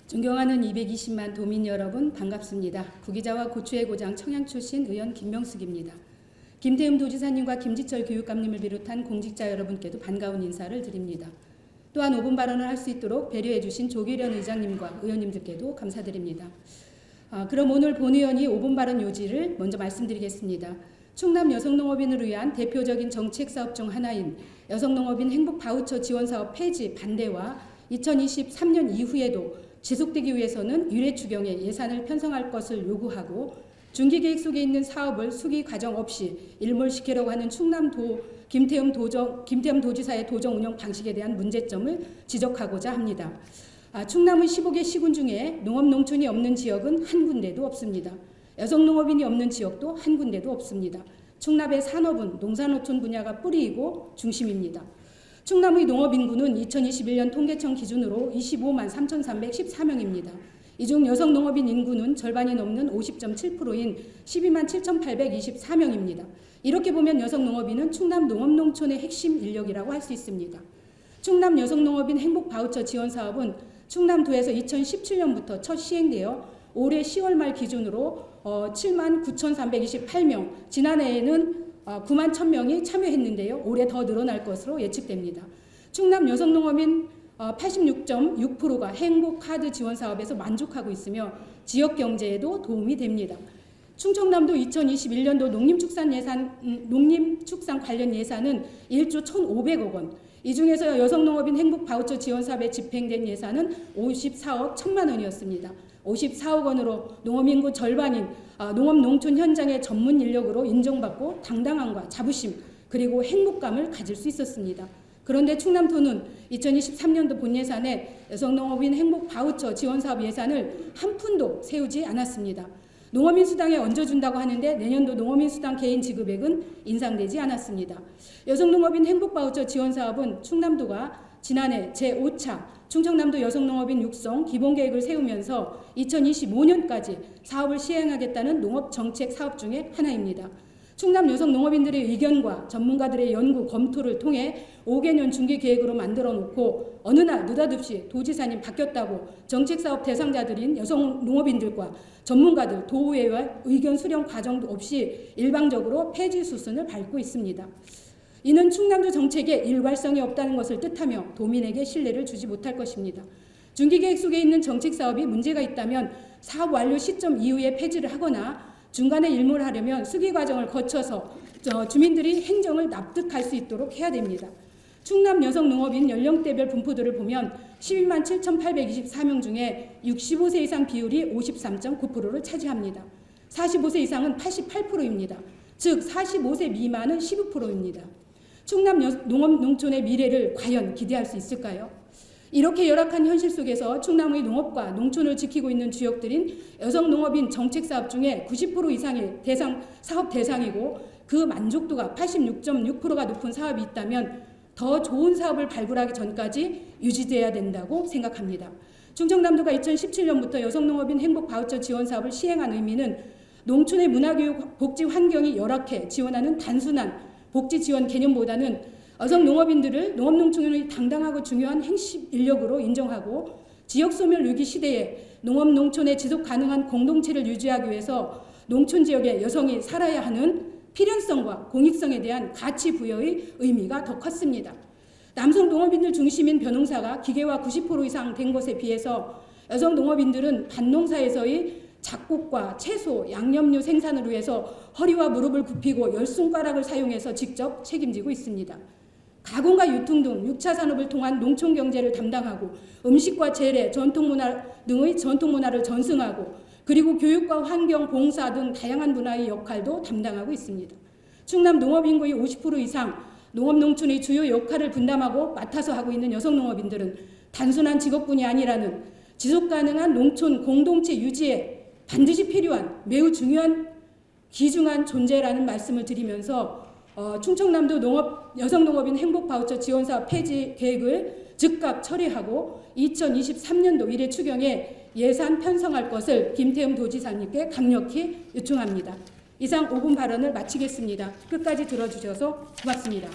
존경하는 220만 도민 여러분 반갑습니다. 구기자와 고추의 고장 청양 출신 의원 김명숙입니다. 김태흠 도지사님과 김지철 교육감님을 비롯한 공직자 여러분께도 반가운 인사를 드립니다. 또한 5분 발언을 할 수 있도록 배려해 주신 조기련 의장님과 의원님들께도 감사드립니다. 그럼 오늘 본 의원이 5분 발언 요지를 먼저 말씀드리겠습니다. 충남 여성농업인을 위한 대표적인 정책사업 중 하나인 여성농업인 행복바우처 지원사업 폐지 반대와 2023년 이후에도 지속되기 위해서는 유례추경에 예산을 편성할 것을 요구하고 중기계획 속에 있는 사업을 수기 과정 없이 일몰시키려고 하는 김태흠 도지사의 도정 운영 방식에 대한 문제점을 지적하고자 합니다. 충남의 15개 시군 중에 농업농촌이 없는 지역은 한 군데도 없습니다. 여성농업인이 없는 지역도 한 군데도 없습니다. 충남의 산업은 농산어촌 분야가 뿌리이고 중심입니다. 충남의 농업인구는 2021년 통계청 기준으로 25만 3,314명입니다. 이 중 여성농업인 인구는 절반이 넘는 50.7%인 12만 7,824명입니다. 이렇게 보면 여성농업인은 충남 농업농촌의 핵심 인력이라고 할 수 있습니다. 충남 여성농업인 행복바우처 지원사업은 충남도에서 2017년부터 첫 시행되어 올해 10월 말 기준으로 7만 9,328명, 지난해에는 9만 1,000명이 참여했는데요. 올해 더 늘어날 것으로 예측됩니다. 충남 여성농업인 86.6%가 행복카드 지원 사업에서 만족하고 있으며 지역 경제에도 도움이 됩니다. 충청남도 2021년도 농림축산 관련 예산은 1조 1,500억 원, 이 중에서 여성농업인 행복바우처 지원사업에 집행된 예산은 54억 1천만 원이었습니다. 54억 원으로 농업인구 절반인 농업농촌 현장의 전문 인력으로 인정받고 당당함과 자부심 그리고 행복감을 가질 수 있었습니다. 그런데 충남도는 2023년도 본 예산에 여성농업인 행복바우처 지원사업 예산을 한 푼도 세우지 않았습니다. 농어민 수당에 얹어준다고 하는데 내년도 농어민 수당 개인 지급액은 인상되지 않았습니다. 여성농업인 행복바우처 지원사업은 충남도가 지난해 제5차 충청남도 여성농업인 육성 기본계획을 세우면서 2025년까지 사업을 시행하겠다는 농업정책 사업 중에 하나입니다. 충남 여성농업인들의 의견과 전문가들의 연구 검토를 통해 5개년 중기계획으로 만들어 놓고 어느 날 느닷없이 도지사님 바뀌었다고 정책사업 대상자들인 여성농업인들과 전문가들, 도의회와 의견 수렴 과정도 없이 일방적으로 폐지 수순을 밟고 있습니다. 이는 충남도 정책에 일괄성이 없다는 것을 뜻하며 도민에게 신뢰를 주지 못할 것입니다. 중기계획 속에 있는 정책사업이 문제가 있다면 사업 완료 시점 이후에 폐지를 하거나 중간에 일몰하려면 수기 과정을 거쳐서 주민들이 행정을 납득할 수 있도록 해야 됩니다. 충남 여성농업인 연령대별 분포들을 보면 12만 7,824명 중에 65세 이상 비율이 53.9%를 차지합니다. 45세 이상은 88%입니다. 즉 45세 미만은 15%입니다. 충남 농업농촌의 미래를 과연 기대할 수 있을까요? 이렇게 열악한 현실 속에서 충남의 농업과 농촌을 지키고 있는 주역들인 여성농업인 정책사업 중에 90% 이상이 사업 대상이고 그 만족도가 86.6%가 높은 사업이 있다면 더 좋은 사업을 발굴하기 전까지 유지돼야 된다고 생각합니다. 충청남도가 2017년부터 여성농업인 행복바우처 지원사업을 시행한 의미는 농촌의 문화교육 복지 환경이 열악해 지원하는 단순한 복지 지원 개념보다는 여성 농업인들을 농업농촌의 당당하고 중요한 핵심 인력으로 인정하고 지역 소멸 위기 시대에 농업농촌의 지속 가능한 공동체를 유지하기 위해서 농촌 지역의 여성이 살아야 하는 필연성과 공익성에 대한 가치 부여의 의미가 더 컸습니다. 남성 농업인들 중심인 벼농사가 기계화 90% 이상 된 것에 비해서 여성 농업인들은 밭농사에서의 작곡과 채소, 양념류 생산을 위해서 허리와 무릎을 굽히고 10손가락을 사용해서 직접 책임지고 있습니다. 가공과 유통 등 6차 산업을 통한 농촌 경제를 담당하고 음식과 재래, 전통문화 등의 전통문화를 전승하고 그리고 교육과 환경, 봉사 등 다양한 분야의 역할도 담당하고 있습니다. 충남 농업인구의 50% 이상 농업농촌의 주요 역할을 분담하고 맡아서 하고 있는 여성농업인들은 단순한 직업군이 아니라는 지속가능한 농촌 공동체 유지에 반드시 필요한 매우 중요한 귀중한 존재라는 말씀을 드리면서 충청남도 여성농업인 행복바우처 지원사업 폐지 계획을 즉각 처리하고 2023년도 이래 추경에 예산 편성할 것을 김태흠 도지사님께 강력히 요청합니다. 이상 5분 발언을 마치겠습니다. 끝까지 들어주셔서 고맙습니다.